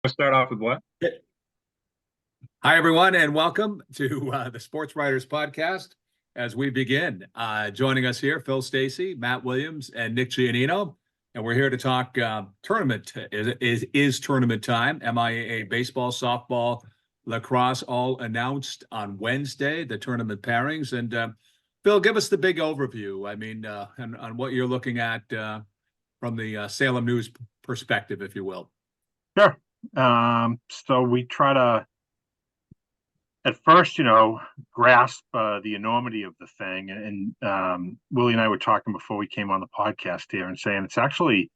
Let's start off with what? Hi, everyone, and welcome to the Sports Writers Podcast. As we begin, joining us here, Phil Stacey, Matt Williams, and Nick Giannino, and we're here to talk tournament. Is tournament time? MIAA baseball, softball, lacrosse, all announced on Wednesday. The tournament pairings, and Phil, give us the big overview. I mean, on what you're looking at from the Salem News perspective, if you will. Sure. So we try to, at first, grasp the enormity of the thing. And Willie and I were talking before we came on the podcast here and saying it's actually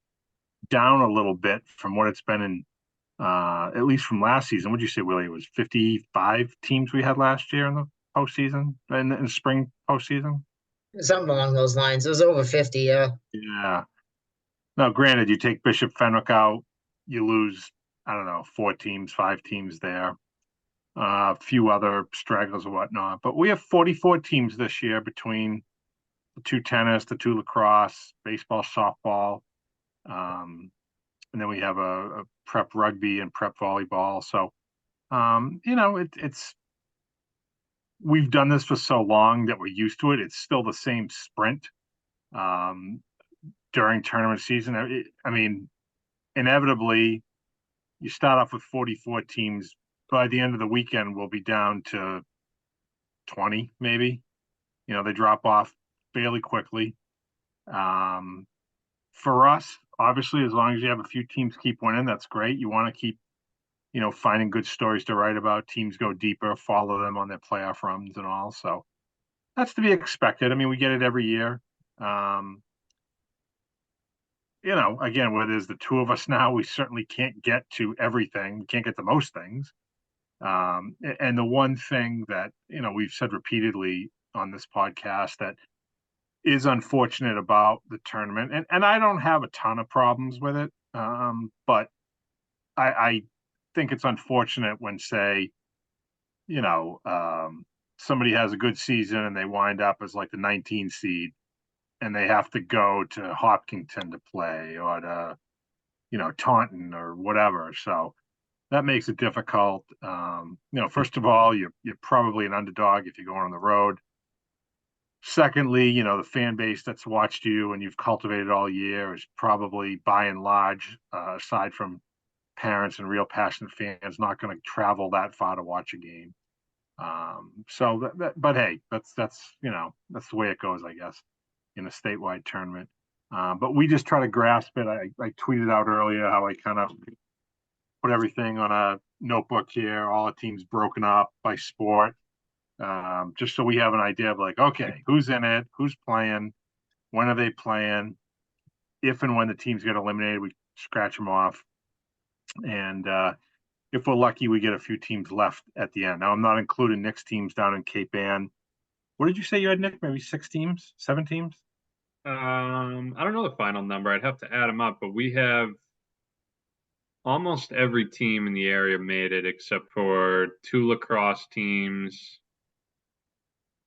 down a little bit from what it's been in, at least from last season. What'd you say, Willie? It was 55 teams we had last year in the postseason, in the spring postseason? Something along those lines. It was over 50, yeah. Yeah. Now, granted, you take Bishop Fenwick out, you lose, I don't know, 4 teams, 5 teams there. A few other stragglers or whatnot. But we have 44 teams this year between the 2 tennis, the 2 lacrosse, baseball, softball. And then we have a prep rugby and prep volleyball. So, it's we've done this for so long that we're used to it. It's still the same sprint during tournament season. I mean, inevitably, you start off with 44 teams. By the end of the weekend, we'll be down to 20, maybe. They drop off fairly quickly. For us, obviously, as long as you have a few teams keep winning, that's great. You want to keep, finding good stories to write about. Teams go deeper, follow them on their playoff runs and all. So that's to be expected. I mean, we get it every year. Again, where there's the 2 of us now, we certainly can't get to everything. We can't get to most things. And the one thing that, we've said repeatedly on this podcast that is unfortunate about the tournament, and I don't have a ton of problems with it, but I think it's unfortunate when, say, somebody has a good season and they wind up as like the 19 seed and they have to go to Hopkinton to play or to, Taunton or whatever. So that makes it difficult. First of all, you're probably an underdog if you're going on the road. Secondly, the fan base that's watched you and you've cultivated all year is probably, by and large, aside from parents and real passionate fans, not going to travel that far to watch a game. But hey, that's that's the way it goes, I guess, in a statewide tournament. But we just try to grasp it. I tweeted out earlier how I kind of put everything on a notebook here, all the teams broken up by sport, just so we have an idea of like, okay, who's in it, who's playing, when are they playing, if and when the teams get eliminated, we scratch them off. And if we're lucky, we get a few teams left at the end. Now, I'm not including Nick's teams down in Cape Ann. What did you say you had, Nick? Maybe 6 teams, 7 teams? I don't know the final number. I'd have to add them up, but we have almost every team in the area made it except for 2 lacrosse teams,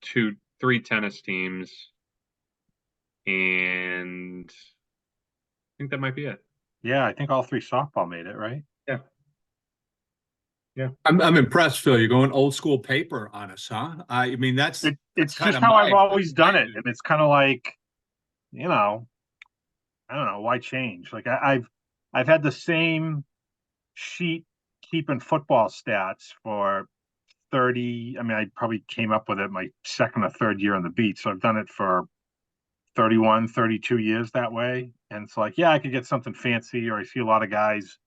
3 tennis teams, and I think that might be it. Yeah, I think all 3 softball made it, right? Yeah. Yeah. I'm impressed, Phil. You're going old school paper on us, huh? I mean, it's that's just how I've always done it. And it's kind of like, I don't know, why change? Like I've had the same sheet keeping football stats for 30. I mean, I probably came up with it my second or third year on the beat. So I've done it for 31, 32 years that way. And it's like, yeah, I could get something fancy, or I see a lot of guys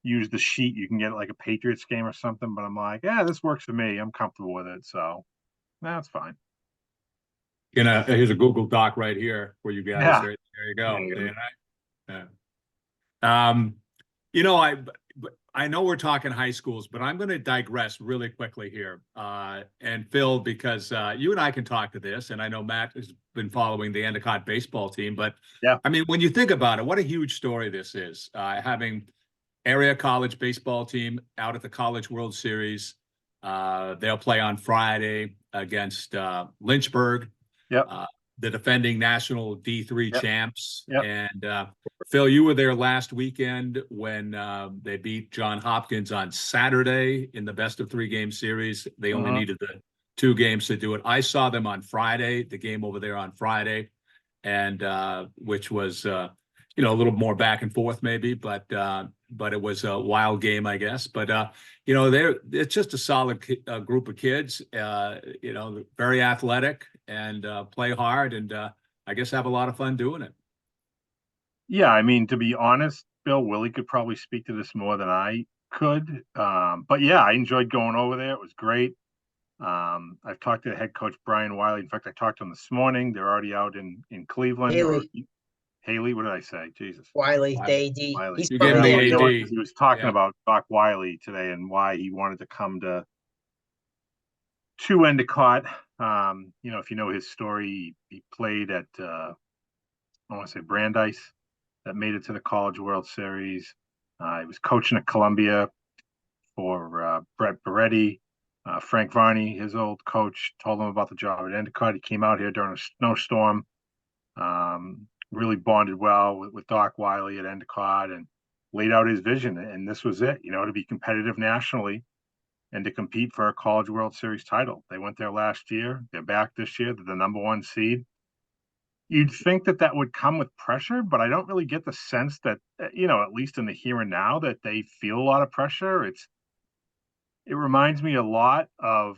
use the sheet. You can get like a Patriots game or something, but I'm like, yeah, this works for me. I'm comfortable with it. So that's fine. Here's a Google Doc right here for you guys. Yeah. There you go. Yeah. I know we're talking high schools, but I'm going to digress really quickly here. And Phil, because you and I can talk to this, and I know Matt has been following the Endicott baseball team, but yeah, I mean, when you think about it, what a huge story this is, having area college baseball team out at the College World Series. They'll play on Friday against Lynchburg. Yep. the defending national D3 Yep. champs. Yep. And Phil, you were there last weekend when they beat John Hopkins on Saturday in the best of 3 game series. They only needed the 2 games to do it. I saw them on Friday, the game over there on Friday, and which was a little more back and forth maybe, but it was a wild game, I guess. But it's just a solid group of kids. Very athletic and play hard, and I guess have a lot of fun doing it. Yeah, I mean, to be honest, Bill, Willie could probably speak to this more than I could. But yeah, I enjoyed going over there. It was great. I've talked to head coach Brian Wiley. In fact, I talked to him this morning. They're already out in Cleveland. Haley, what did I say? Jesus. Wiley, the AD. Wiley. He's You gave him probably the He AD. was talking Yeah. about Doc Wiley today and why he wanted to come to Endicott. If you know his story, he played at I want to say Brandeis, that made it to the College World Series. He was coaching at Columbia for Brett Beretti. Frank Varney, his old coach, told him about the job at Endicott. He came out here during a snowstorm. Really bonded well with Doc Wiley at Endicott and laid out his vision. And this was it, to be competitive nationally and to compete for a College World Series title. They went there last year. They're back this year. They're the number 1 seed. You'd think that would come with pressure, but I don't really get the sense that, at least in the here and now, that they feel a lot of pressure. It reminds me a lot of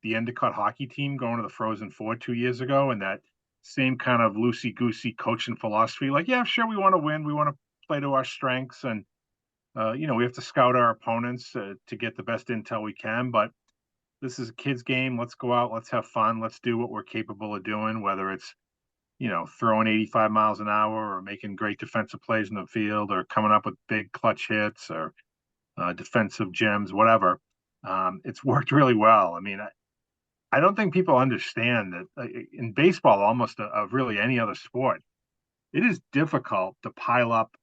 the Endicott hockey team going to the Frozen Four 2 years ago, and that same kind of loosey-goosey coaching philosophy. Like, yeah, sure, we want to win. We want to play to our strengths, and we have to scout our opponents to get the best intel we can. But this is a kids' game. Let's go out. Let's have fun. Let's do what we're capable of doing, whether it's throwing 85 miles an hour or making great defensive plays in the field or coming up with big clutch hits or defensive gems, whatever. It's worked really well. I mean, I don't think people understand that in baseball, almost of really any other sport, it is difficult to pile up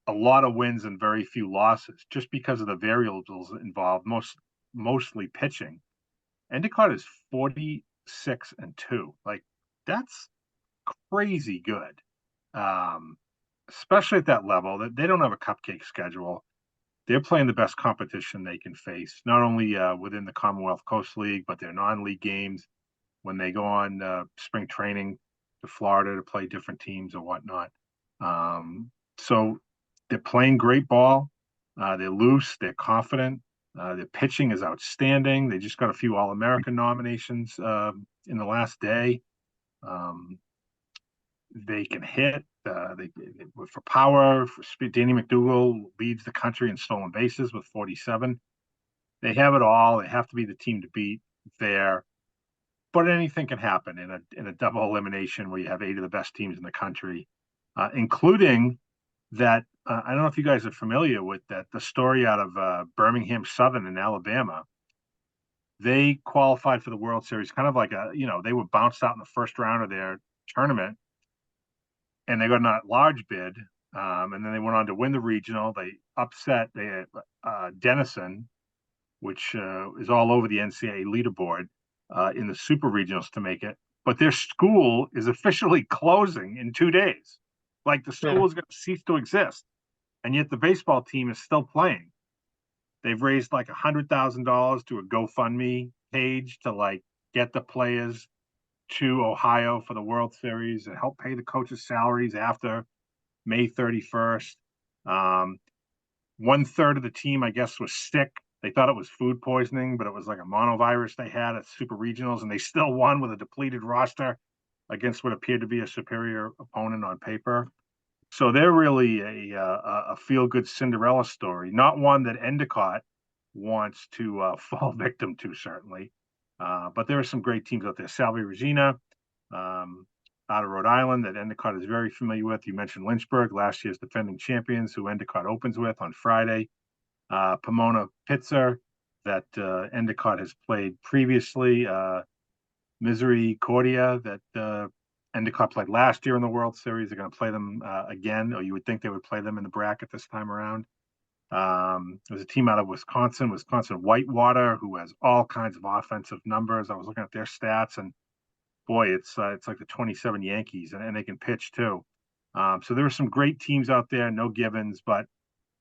a lot of wins and very few losses just because of the variables involved, mostly pitching. Endicott is 46-2. Like, that's crazy good. Especially at that level. That they don't have a cupcake schedule. They're playing the best competition they can face, not only within the Commonwealth Coast League, but their non-league games when they go on spring training to Florida to play different teams or whatnot. So they're playing great ball. They're loose. They're confident. Their pitching is outstanding. They just got a few All-American nominations in the last day. They can hit. For power, for speed. Danny McDougal leads the country in stolen bases with 47. They have it all. They have to be the team to beat there. But anything can happen in a double elimination where you have 8 of the best teams in the country, including that. I don't know if you guys are familiar with that. The story out of Birmingham Southern in Alabama. They qualified for the World Series, kind of like they were bounced out in the first round of their tournament. And they got a large bid, and then they went on to win the regional. They upset Denison, which is all over the NCAA leaderboard in the super regionals to make it. But their school is officially closing in 2 days. Like, the school is going to cease to exist, and yet the baseball team is still playing. They've raised like $100,000 to a GoFundMe page to get the players to Ohio for the World Series and help pay the coaches' salaries after May 31st. 1/3 of the team, I guess, was sick. They thought it was food poisoning, but it was like a monovirus they had at super regionals, and they still won with a depleted roster against what appeared to be a superior opponent on paper. So they're really a feel-good Cinderella story, not one that Endicott wants to fall victim to, certainly. But there are some great teams out there. Salve Regina, out of Rhode Island, that Endicott is very familiar with. You mentioned Lynchburg, last year's defending champions, who Endicott opens with on Friday. Pomona Pitzer, that Endicott has played previously. Misericordia, that Endicott played last year in the World Series. They're going to play them again, or you would think they would play them in the bracket this time around. There's a team out of Wisconsin Whitewater, who has all kinds of offensive numbers. I was looking at their stats, and boy, it's like the 27 Yankees, and they can pitch too. So there are some great teams out there, no givens, but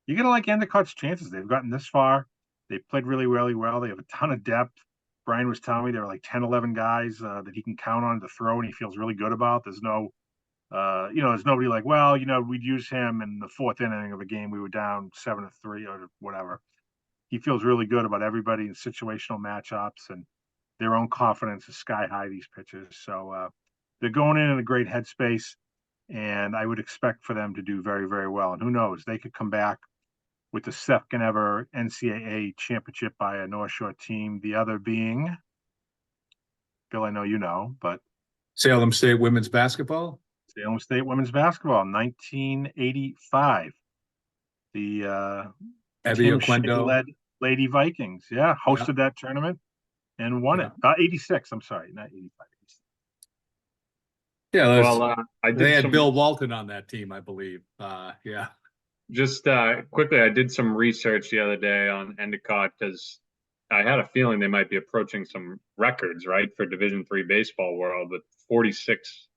you got to like Endicott's chances. They've gotten this far. They've played really, really well. They have a ton of depth. Brian was telling me there are like 10, 11 guys that he can count on to throw, and he feels really good about. There's no, there's nobody like, well, we'd use him in the fourth inning of a game. We were down 7-3 or whatever. He feels really good about everybody in situational matchups, and their own confidence is sky high, these pitchers. So they're going in a great headspace, and I would expect for them to do very, very well. And who knows, they could come back with the second ever NCAA championship by a North Shore team, the other being, Bill, I know you know, but Salem State women's basketball. Salem State women's basketball, 1985. The Evie Tim Shea Oquendo. led Lady Vikings, hosted that tournament and won it. 86, I'm sorry, not 85. Yeah, Well, I they did had some Bill Walton on that team, I believe. Yeah. just quickly. I did some research the other day on Endicott because I had a feeling they might be approaching some records, right, for Division III baseball world with 46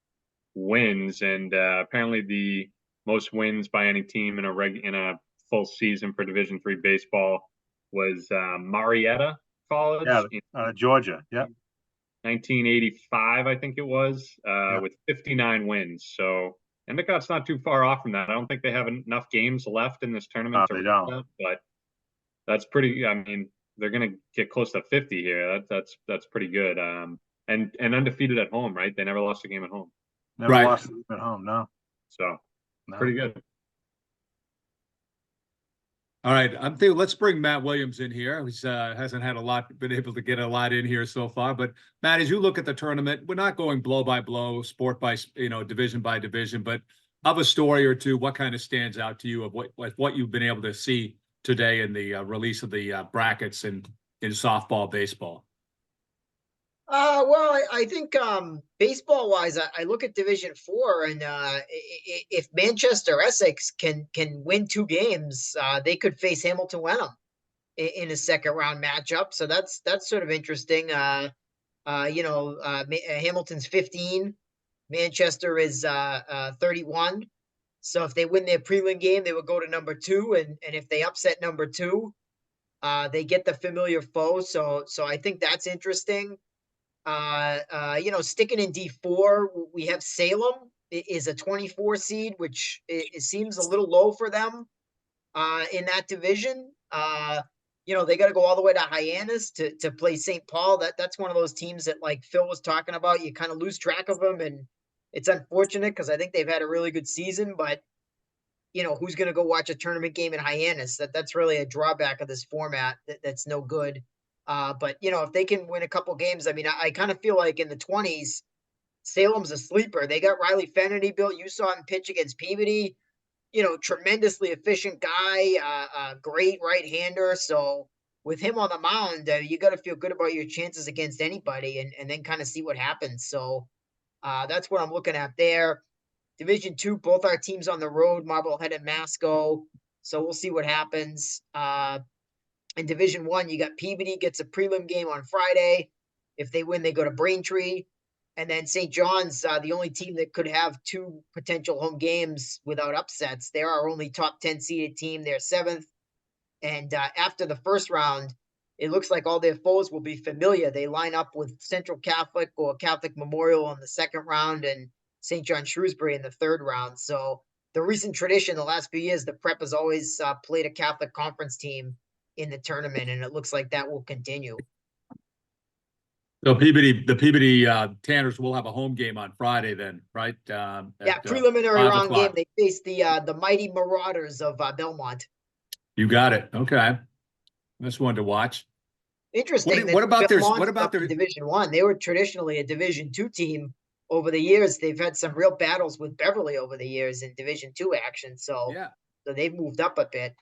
wins, and apparently the most wins by any team in a full season for Division III baseball was Marietta College Yeah, in Georgia. Yep. 1985, I think it was, Yeah. with 59 wins. So Endicott's not too far off from that. I don't think they have enough games left in this tournament to They reach don't. that, but that's pretty. I mean, they're going to get close to 50 here. That's pretty good. And undefeated at home, right? They never lost a game at home. Never Right. lost at home. No. So No. pretty good. All right, I'm thinking let's bring Matt Williams in here. He's hasn't had been able to get a lot in here so far. But Matt, as you look at the tournament, we're not going blow by blow, sport by division by division, but of a story or two, what kind of stands out to you of what you've been able to see today in the release of the brackets in softball, baseball? Well, I think baseball wise, I look at Division 4, and if Manchester Essex can win 2 games, they could face Hamilton Wenham in a second round matchup. So that's sort of interesting. Hamilton's 15, Manchester is 31. So if they win their prelim game, they would go to number 2, and if they upset number 2, they get the familiar foe. So I think that's interesting. Sticking in D4, we have Salem is a 24 seed, which it seems a little low for them in that division. They got to go all the way to Hyannis to play St. Paul. That's one of those teams that, like Phil was talking about, you kind of lose track of them, and it's unfortunate because I think they've had a really good season, but who's going to go watch a tournament game in Hyannis? That's really a drawback of this format that's no good. But if they can win a couple games, I mean, I kind of feel like in the 20s, Salem's a sleeper. They got Riley Fennerty built. You saw him pitch against Peabody. Tremendously efficient guy, great right-hander. So with him on the mound, you got to feel good about your chances against anybody, and then kind of see what happens. So that's what I'm looking at there. Division 2, both our teams on the road, Marblehead and Masco. So we'll see what happens. In Division 1, you got Peabody gets a prelim game on Friday. If they win, they go to Braintree. And then St. John's, the only team that could have 2 potential home games without upsets. They're our only top 10 seeded team. They're 7th. And after the first round, it looks like all their foes will be familiar. They line up with Central Catholic or Catholic Memorial in the second round and St. John Shrewsbury in the third round. So the recent tradition the last few years, the Prep has always played a Catholic conference team in the tournament, and it looks like that will continue. So the Peabody Tanners will have a home game on Friday then, right? Preliminary round game. They face the mighty Marauders of Belmont. You got it. Okay. That's one to watch. Interesting. What about their Division 1? They were traditionally a Division 2 team over the years. They've had some real battles with Beverly over the years in Division 2 action. So they've moved up a bit.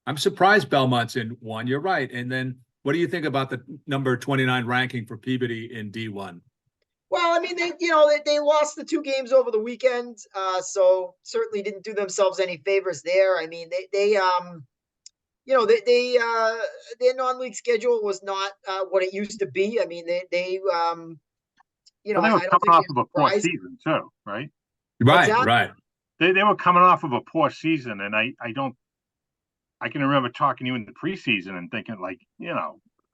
I'm surprised Belmont's in 1. You're right. And then what do you think about the number 29 ranking for Peabody in D1? Well, I mean, they lost the 2 games over the weekend, so certainly didn't do themselves any favors there. I mean, their non-league schedule was not what it used to be. I mean, you But know, they were I don't coming think off they're of a poor surprised. season too, right? What's Right, that? right. They were coming off of a poor season, and I can remember talking to you in the preseason and thinking like,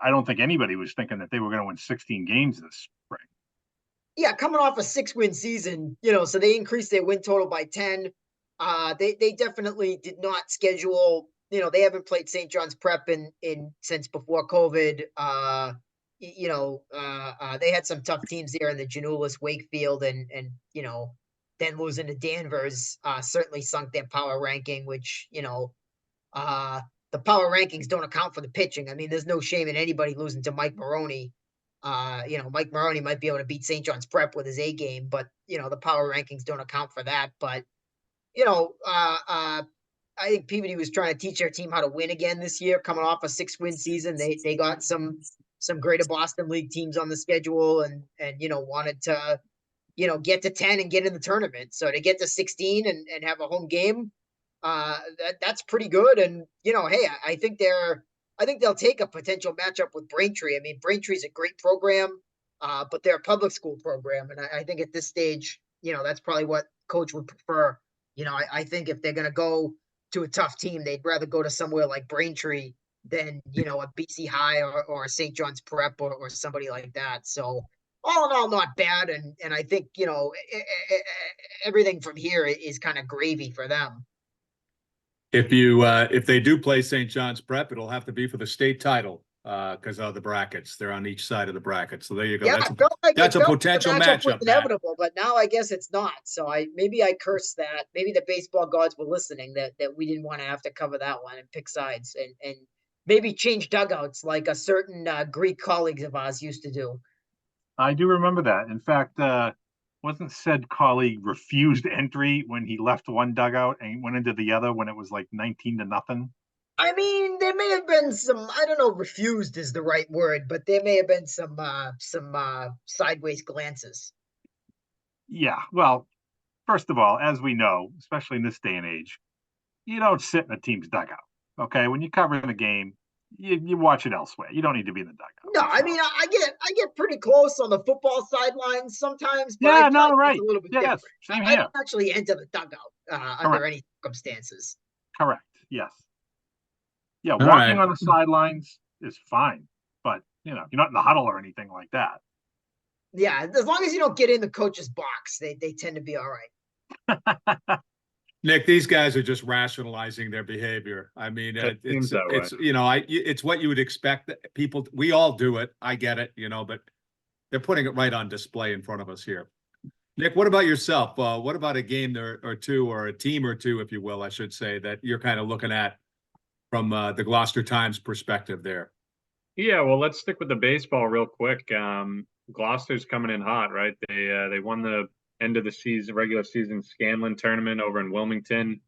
I don't think anybody was thinking that they were going to win 16 games this spring. Yeah, coming off a 6-win season, you know, so they increased their win total by 10. They definitely did not schedule, you know, they haven't played St. John's Prep in since before COVID. They had some tough teams there in the Janulis, Wakefield, and then losing to Danvers certainly sunk their power ranking, which, uh the power rankings don't account for the pitching. I mean, there's no shame in anybody losing to Mike Maroney. Mike Maroney might be able to beat St. John's Prep with his A game, but the power rankings don't account for that. But you know, I think Peabody was trying to teach their team how to win again this year, coming off a 6-win season. They got some Greater Boston League teams on the schedule, and wanted to get to 10 and get in the tournament. So to get to 16 and have a home game, that's pretty good. And hey, I think they'll take a potential matchup with Braintree. I mean, Braintree's a great program, but they're a public school program, and I think at this stage, that's probably what coach would prefer. I think if they're going to go to a tough team, they'd rather go to somewhere like Braintree than a BC High or a St. John's Prep or somebody like that. So all in all, not bad, and I think everything from here is kind of gravy for them. If they do play St. John's Prep, it'll have to be for the state title because of the brackets. They're on each side of the bracket. So there you go. Yeah, That's a the potential matchup was matchup, Matt. inevitable, but now I guess it's not. So I curse that. Maybe the baseball gods were listening that we didn't want to have to cover that one and pick sides and maybe change dugouts like a certain Greek colleagues of ours used to do. I do remember that. In fact, wasn't said colleague refused entry when he left one dugout and went into the other when it was like 19-0? I mean, there may have been some, I don't know, refused is the right word, but there may have been some sideways glances. Yeah. Well, first of all, as we know, especially in this day and age, you don't sit in a team's dugout. Okay. When you're covering the game, you watch it elsewhere. You don't need to be in the dugout. No, I mean, I get pretty close on the football sidelines sometimes, but Yeah, I no, think right. it's a little bit Yes, different. same I here. don't actually enter the dugout under any circumstances. Correct. Yes. Yeah, All walking right. on the sidelines is fine, but you're not in the huddle or anything like that. Yeah, as long as you don't get in the coach's box, they tend to be all right. Nick, these guys are just rationalizing their behavior. I mean, It seems that it's way. it's what you would expect. That people, we all do it. I get it, but they're putting it right on display in front of us here. Nick, what about yourself? What about a game or two, or a team or two, if you will, I should say, that you're kind of looking at from the Gloucester Times perspective there? Yeah, well, let's stick with the baseball real quick. Gloucester's coming in hot, right? They won the end of the season, regular season Scanlon tournament over in Wilmington,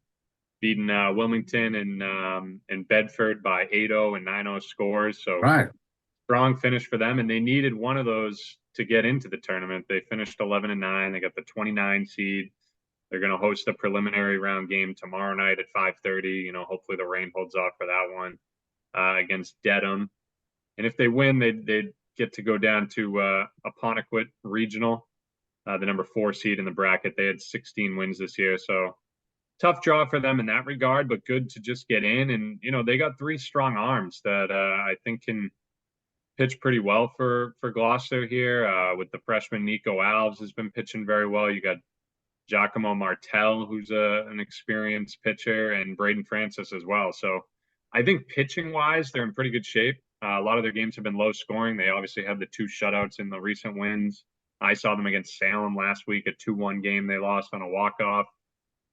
beating Wilmington and Bedford by 8-0 and 9-0 scores. So Right. strong finish for them, and they needed one of those to get into the tournament. They finished 11-9. They got the 29 seed. They're going to host a preliminary round game tomorrow night at 5:30. Hopefully the rain holds off for that one against Dedham. And if they win, they'd get to go down to Apponequet Regional, the number 4 seed in the bracket. They had 16 wins this year, so tough draw for them in that regard, but good to just get in. And they got 3 strong arms that I think can pitch pretty well for Gloucester here. With the freshman Nico Alves has been pitching very well. You got Giacomo Martel, who's an experienced pitcher, and Braden Francis as well. So I think pitching wise, they're in pretty good shape. A lot of their games have been low scoring. They obviously have the 2 shutouts in the recent wins. I saw them against Salem last week, a 2-1 game they lost on a walk-off.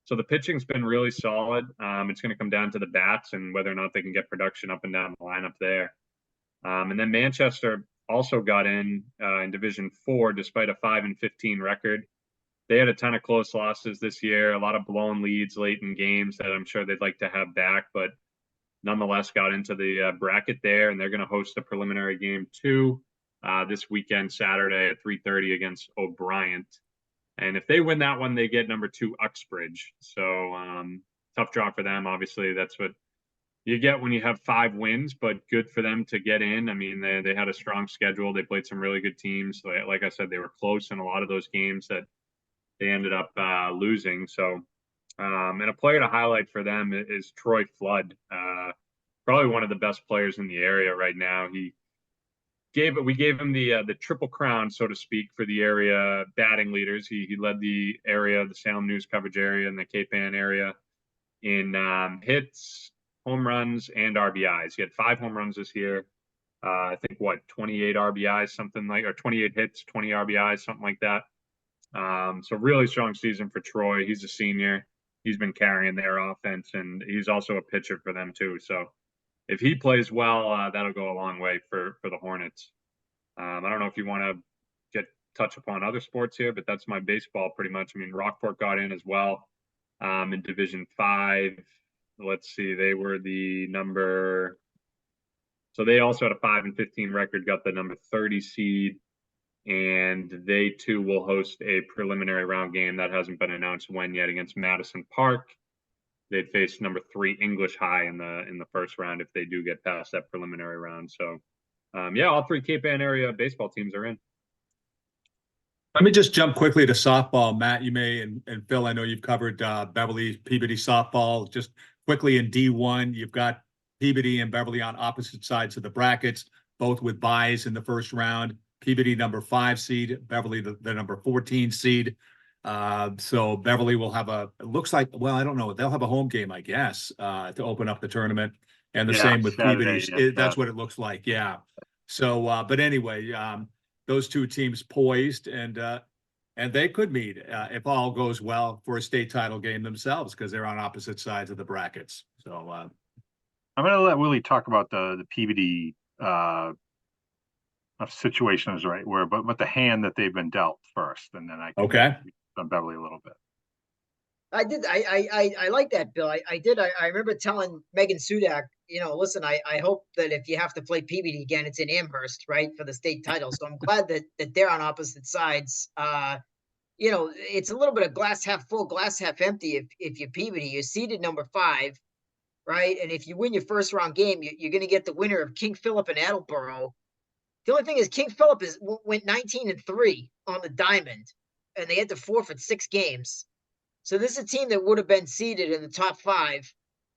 So the pitching's been really solid. It's going to come down to the bats and whether or not they can get production up and down the lineup there. And then Manchester also got in Division 4 despite a 5-15 record. They had a ton of close losses this year, a lot of blown leads late in games that I'm sure they'd like to have back, but nonetheless got into the bracket there, and they're going to host a preliminary game too this weekend, Saturday at 3:30 against O'Brien. And if they win that one, they get number 2 Uxbridge. So tough draw for them. Obviously, that's what you get when you have 5 wins, but good for them to get in. I mean, they had a strong schedule. They played some really good teams. Like I said, they were close in a lot of those games that they ended up losing. So, and a player to highlight for them is Troy Flood. Probably one of the best players in the area right now. We gave him the triple crown, so to speak, for the area batting leaders. He led the area, the Salem News coverage area, and the Cape Ann area in hits, home runs, and RBIs. He had 5 home runs this year. I think 28 RBIs, something like, or 28 hits, 20 RBIs, something like that. So really strong season for Troy. He's a senior. He's been carrying their offense, and he's also a pitcher for them too. So if he plays well, that'll go a long way for the Hornets. I don't know if you want to touch upon other sports here, but that's my baseball pretty much. I mean, Rockport got in as well in Division 5. Let's see, they were the number. So they also had a 5-15 record, got the number 30 seed, and they too will host a preliminary round game that hasn't been announced when yet against Madison Park. They'd face number 3 English High in the first round if they do get past that preliminary round. So, yeah, all 3 Cape Ann area baseball teams are in. Let me just jump quickly to softball, Matt. You may and Phil, I know you've covered Beverly Peabody softball. Just quickly in D1, you've got Peabody and Beverly on opposite sides of the brackets, both with byes in the first round. Peabody number 5 seed, Beverly the number 14 seed. So Beverly will have it looks like, well, I don't know, they'll have a home game, I guess, to open up the tournament. And the same with Saturday, Peabody. That's what it looks like. Yeah. So, but anyway, those 2 teams poised, and they could meet if all goes well for a state title game themselves, because they're on opposite sides of the brackets. So I'm going to let Willie talk about the Peabody situation is right where, but the hand that they've been dealt first, and then I can okay. on Beverly a little bit. I did. I like that, Bill. I did. I remember telling Megan Sudak, listen, I hope that if you have to play Peabody again, it's in Amherst, right, for the state title. So I'm glad that they're on opposite sides. It's a little bit of glass half full, glass half empty. If you're Peabody, you're seeded number 5, right? And if you win your first round game, you're going to get the winner of King Philip and Attleboro. The only thing is King Philip went 19-3 on the diamond, and they had to forfeit 6 games. So this is a team that would have been seeded in the top 5,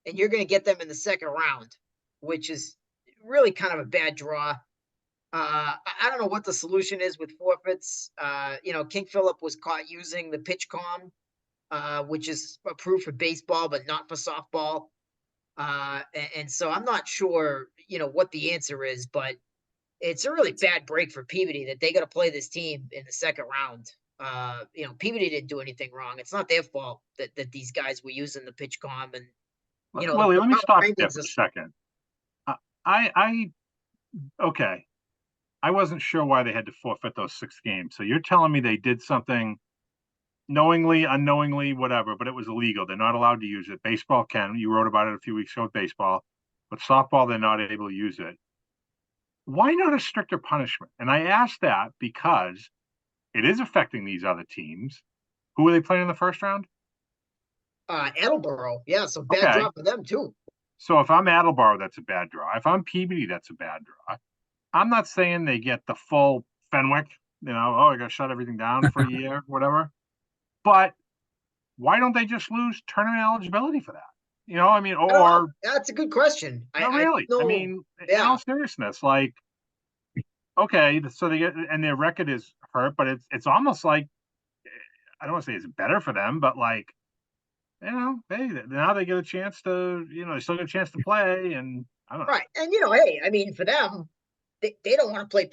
and you're going to get them in the second round, which is really kind of a bad draw. I don't know what the solution is with forfeits. King Philip was caught using the pitch which is approved for baseball but not for softball. And so I'm not sure, what the answer is, but it's a really bad break for Peabody that they got to play this team in the second round. Peabody didn't do anything wrong. It's not their fault that these guys were using the pitch and Willie, let me stop there for a second. Okay. I wasn't sure why they had to forfeit those 6 games. So you're telling me they did something knowingly, unknowingly, whatever, but it was illegal. They're not allowed to use it. Baseball can. You wrote about it a few weeks ago with baseball, but softball, they're not able to use it. Why not a stricter punishment? And I ask that because it is affecting these other teams. Who are they playing in the first round? Attleboro. Yeah, so bad draw for them too. So if I'm Attleboro, that's a bad draw. If I'm Peabody, that's a bad draw. I'm not saying they get the full Fenwick, I got to shut everything down for a year, whatever. But why don't they just lose tournament eligibility for that? Or that's a good question. Not really. In all seriousness, okay, so they get, and their record is hurt, but it's almost like, I don't want to say it's better for them, but now they get a chance to, they still get a chance to play, and I don't know. Right, and hey, for them, they don't want to play.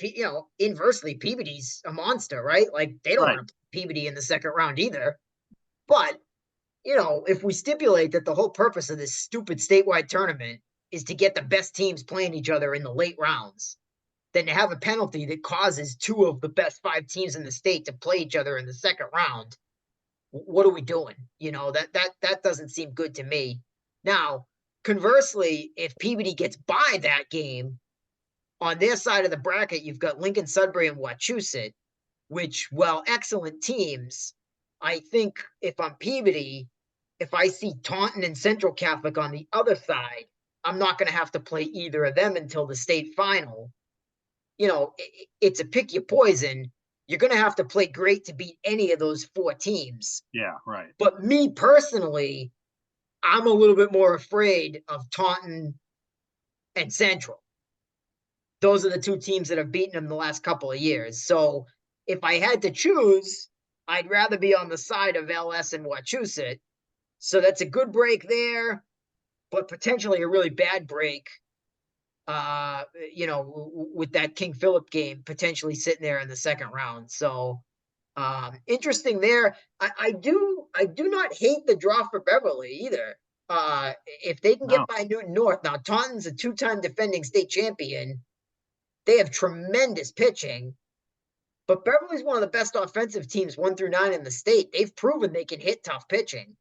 Inversely, Peabody's a monster, right? Like they don't want to play Peabody in the second round either. But if we stipulate that the whole purpose of this stupid statewide tournament is to get the best teams playing each other in the late rounds, then to have a penalty that causes 2 of the best 5 teams in the state to play each other in the second round, what are we doing? That doesn't seem good to me. Now, conversely, if Peabody gets by that game, on their side of the bracket, you've got Lincoln, Sudbury, and Wachusett, which, while excellent teams, I think if I'm Peabody, if I see Taunton and Central Catholic on the other side, I'm not going to have to play either of them until the state final. It's a pick your poison. You're going to have to play great to beat any of those 4 teams. Yeah, right. But me personally, I'm a little bit more afraid of Taunton and Central. Those are the 2 teams that have beaten them the last couple of years. So if I had to choose, I'd rather be on the side of LS and Wachusett. So that's a good break there, but potentially a really bad break. With that King Philip game potentially sitting there in the second round. So interesting there. I do not hate the draw for Beverly either. If they can get No. by Newton North. Now Taunton's a 2-time defending state champion. They have tremendous pitching, but Beverly's one of the best offensive teams 1 through 9 in the state. They've proven they can hit tough pitching,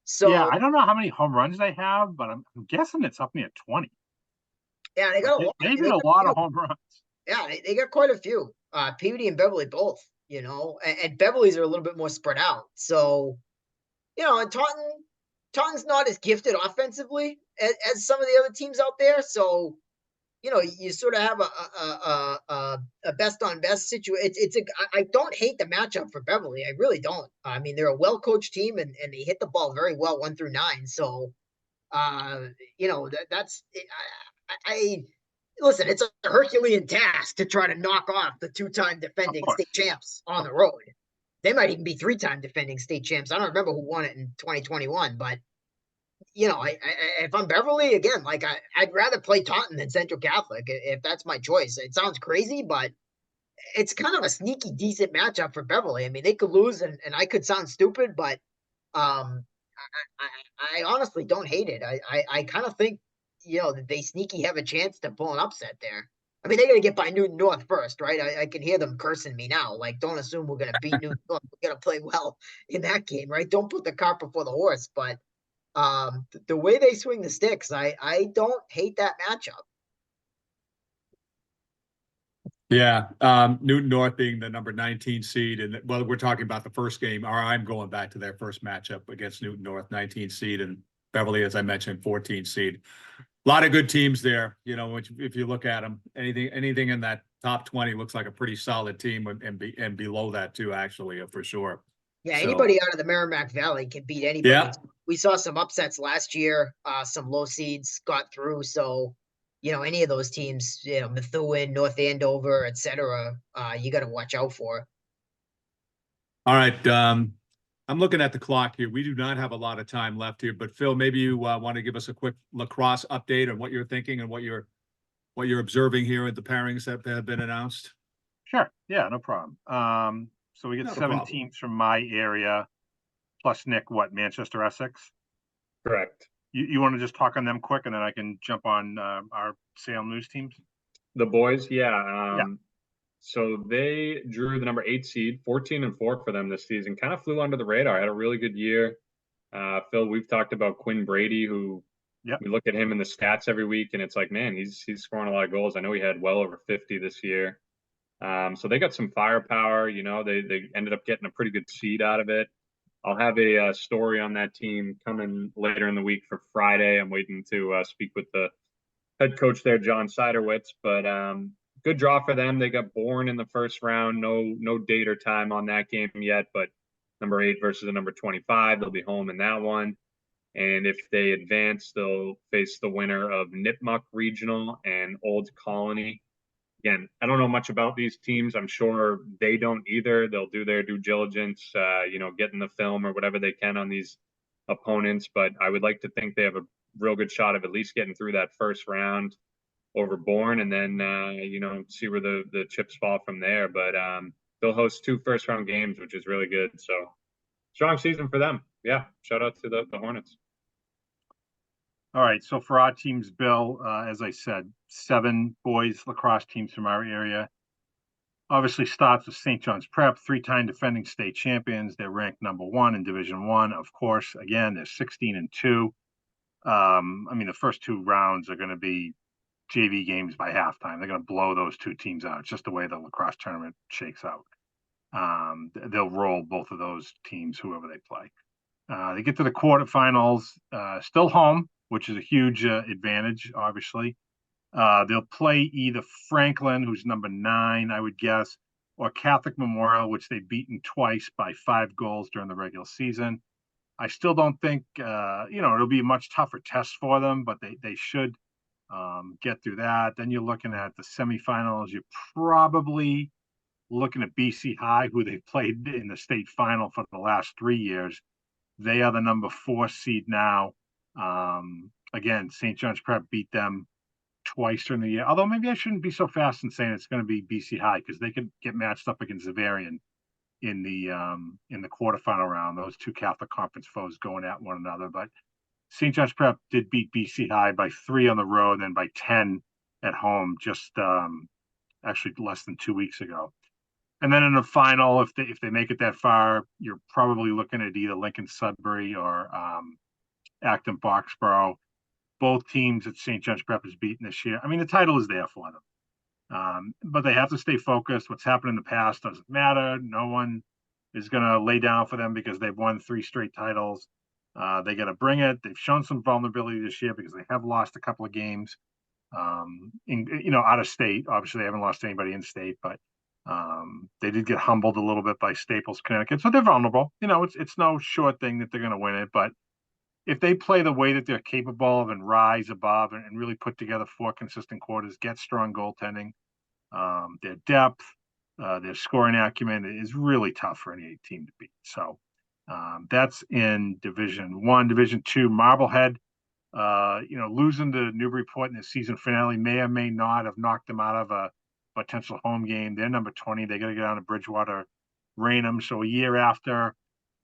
So Yeah, I don't know how many home runs they have, but I'm guessing it's up near 20. yeah, they got a lot. They hit a lot of home runs. Yeah, they got quite a few. Peabody and Beverly both, and Beverly's are a little bit more spread out. So, and Taunton's not as gifted offensively as some of the other teams out there. So, you sort of have a best on best situation. I don't hate the matchup for Beverly. I really don't. I mean, they're a well coached team and they hit the ball very well 1 through 9. So, that's I listen. It's a Herculean task to try to knock off the 2-time defending state champs on the road. They might even be 3-time defending state champs. I don't remember who won it in 2021, but if I'm Beverly again, like I'd rather play Taunton than Central Catholic if that's my choice. It sounds crazy, but it's kind of a sneaky decent matchup for Beverly. I mean, they could lose, and I could sound stupid, but I honestly don't hate it. I kind of think that they sneaky have a chance to pull an upset there. I mean, they got to get by Newton North first, right? I can hear them cursing me now. Like, don't assume we're going to beat Newton North. We're going to play well in that game, right? Don't put the cart before the horse, but the way they swing the sticks, I don't hate that matchup. Yeah, Newton North being the number 19 seed, and well, we're talking about the first game. Or I'm going back to their first matchup against Newton North, 19 seed, and Beverly, as I mentioned, 14 seed. A lot of good teams there. If you look at them, anything in that top 20 looks like a pretty solid team, and below that too, actually, for sure. Yeah, anybody out of the Merrimack Valley can beat anybody. Yeah. We saw some upsets last year. Some low seeds got through. So, any of those teams, Methuen, North Andover, etc., you got to watch out for. All right. I'm looking at the clock here. We do not have a lot of time left here, but Phil, maybe you want to give us a quick lacrosse update on what you're thinking and what you're observing here at the pairings that have been announced. Sure. Yeah, no problem. So we get Not a 7 problem. teams from my area, plus Nick, Manchester, Essex? Correct. You want to just talk on them quick, and then I can jump on our Salem News teams? The boys, yeah. Yeah. So they drew the number 8 seed, 14-4 for them this season. Kind of flew under the radar. Had a really good year. Phil, we've talked about Quinn Brady, who we look at him in the stats every week, and it's like, man, he's scoring a lot of goals. I know he had well over 50 this year. So they got some firepower. They ended up getting a pretty good seed out of it. I'll have a story on that team coming later in the week for Friday. I'm waiting to speak with the head coach there, John Siderwitz. But good draw for them. They got Bourne in the first round. No date or time on that game yet, but number 8 versus the number 25. They'll be home in that one. And if they advance, they'll face the winner of Nipmuc Regional and Old Colony. Again, I don't know much about these teams. I'm sure they don't either. They'll do their due diligence, get in the film or whatever they can on these opponents. But I would like to think they have a real good shot of at least getting through that first round over Bourne, and then see where the chips fall from there. But they'll host 2 first-round games, which is really good. So strong season for them. Yeah, shout out to the Hornets. All right, so for our teams, Bill, as I said, 7 boys lacrosse teams from our area. Obviously starts with St. John's Prep, 3-time defending state champions. They're ranked number 1 in Division 1. Of course, again, they're 16-2. The first 2 rounds are going to be JV games by halftime. They're going to blow those 2 teams out. It's just the way the lacrosse tournament shakes out. They'll roll both of those teams, whoever they play. They get to the quarterfinals, still home, which is a huge advantage, obviously. They'll play either Franklin, who's number 9, I would guess, or Catholic Memorial, which they've beaten twice by 5 goals during the regular season. I still don't think, it'll be a much tougher test for them, but they should get through that. Then you're looking at the semifinals. You're probably looking at BC High, who they've played in the state final for the last 3 years. They are the number 4 seed now. Again, St. John's Prep beat them twice during the year. Although maybe I shouldn't be so fast in saying it's going to be BC High, because they could get matched up against Zavarian in the quarterfinal round. Those two Catholic Conference foes going at one another. But St. John's Prep did beat BC High by 3 on the road and by 10 at home, just actually less than 2 weeks ago. And then in the final, if they make it that far, you're probably looking at either Lincoln Sudbury or Acton Boxborough. Both teams that St. John's Prep has beaten this year. I mean, the title is there for them. But they have to stay focused. What's happened in the past doesn't matter. No one is going to lay down for them because they've won 3 straight titles. They got to bring it. They've shown some vulnerability this year because they have lost a couple of games out of state. Obviously, they haven't lost anybody in state, but they did get humbled a little bit by Staples, Connecticut. So they're vulnerable. It's no sure thing that they're going to win it. But if they play the way that they're capable of and rise above and really put together 4 consistent quarters, get strong goaltending, their depth, their scoring acumen is really tough for any team to beat. So that's in Division 1. Division 2, Marblehead, losing to Newburyport in the season finale may or may not have knocked them out of a potential home game. They're number 20. They got to go down to Bridgewater, Raynham. So a year after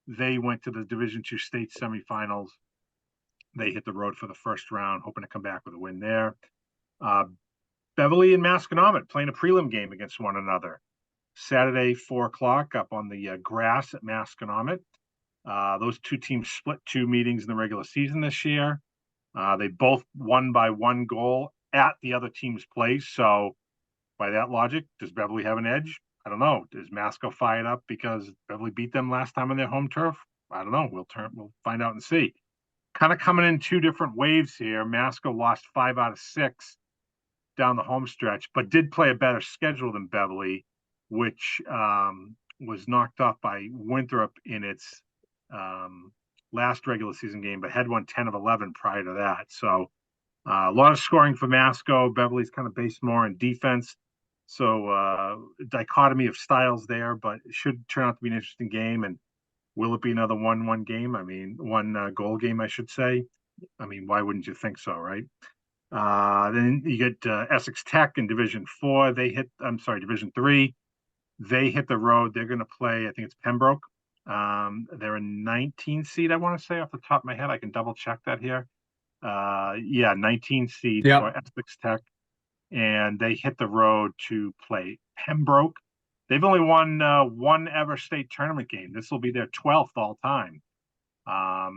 they went to the Division 2 state semifinals, they hit the road for the first round, hoping to come back with a win there. Beverly and Masconomet playing a prelim game against one another. Saturday, 4 o'clock, up on the grass at Masconomet. Those two teams split 2 meetings in the regular season this year. They both won by 1 goal at the other team's place. So by that logic, does Beverly have an edge? I don't know. Does Masco fire up because Beverly beat them last time on their home turf? I don't know. We'll find out and see. Kind of coming in 2 different waves here. Masco lost 5 out of 6 down the home stretch, but did play a better schedule than Beverly, which was knocked off by Winthrop in its last regular season game, but had won 10 of 11 prior to that. So a lot of scoring for Masco. Beverly's kind of based more on defense. So dichotomy of styles there, but it should turn out to be an interesting game. And will it be another 1-1 game? I mean, 1 goal game, I should say. I mean, why wouldn't you think so, right? Then you get Essex Tech in Division 4. Division 3. They hit the road. They're going to play, I think it's Pembroke. They're a 19 seed, I want to say off the top of my head. I can double check that here. 19 seed for Essex Tech. And they hit the road to play Pembroke. They've only won 1 ever state tournament game. This will be their 12th all time.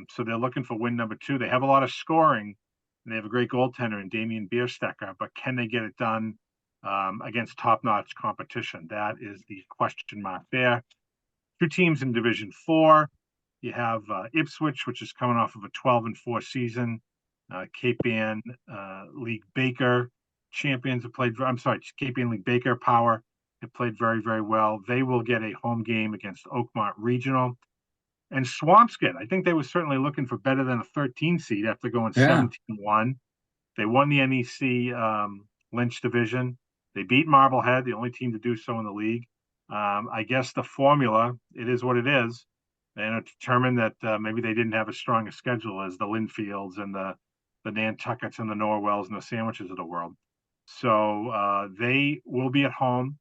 So they're looking for win number 2. They have a lot of scoring, and they have a great goaltender in Damian Bierstecker, but can they get it done against top-notch competition? That is the question mark there. 2 teams in Division 4. You have Ipswich, which is coming off of a 12-4 season. Cape Ann League Baker champions have played. Cape Ann League Baker Power have played very, very well. They will get a home game against Oakmont Regional. And Swampscott, I think they were certainly looking for better than a 13 seed after going 17-1. They won the NEC Lynch division. They beat Marblehead, the only team to do so in the league. I guess the formula, it is what it is. And it determined that maybe they didn't have as strong a schedule as the Linfields and the Nantuckets and the Norwells and the Sandwiches of the world. So they will be at home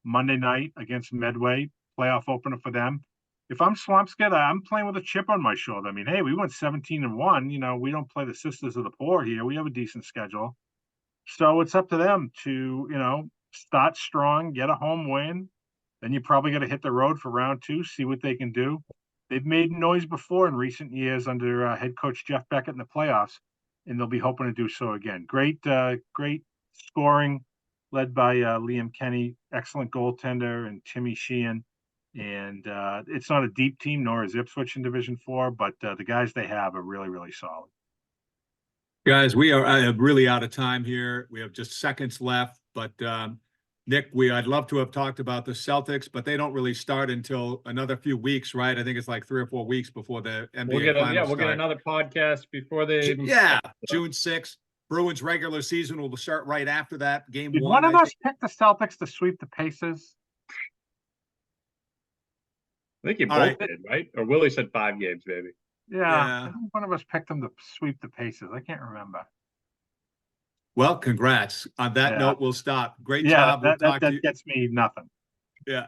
Monday night against Medway, playoff opener for them. If I'm Swampscott, I'm playing with a chip on my shoulder. I mean, hey, we went 17-1. We don't play the Sisters of the Poor here. We have a decent schedule. So it's up to them to, start strong, get a home win. Then you probably got to hit the road for round 2, see what they can do. They've made noise before in recent years under head coach Jeff Beckett in the playoffs, and they'll be hoping to do so again. Great scoring led by Liam Kenny, excellent goaltender, and Timmy Sheehan. And it's not a deep team, nor is Ipswich in Division 4, but the guys they have are really, really solid. Guys, we are really out of time here. We have just seconds left, but Nick, I'd love to have talked about the Celtics, but they don't really start until another few weeks, right? I think it's like 3 or 4 weeks before the NBA finals we'll get start. another podcast before they. Yeah, June 6th. Bruins regular season will start right after that. Game Did one. one of us pick the Celtics to sweep the Pacers? I think you All both right. did, right? Or Willie said 5 games, maybe. Yeah, I think one of us picked them to sweep the Pacers. I can't remember. Well, congrats. On that Yeah. note, we'll stop. Great Yeah, job. We'll talk to that you. gets me nothing. Yeah.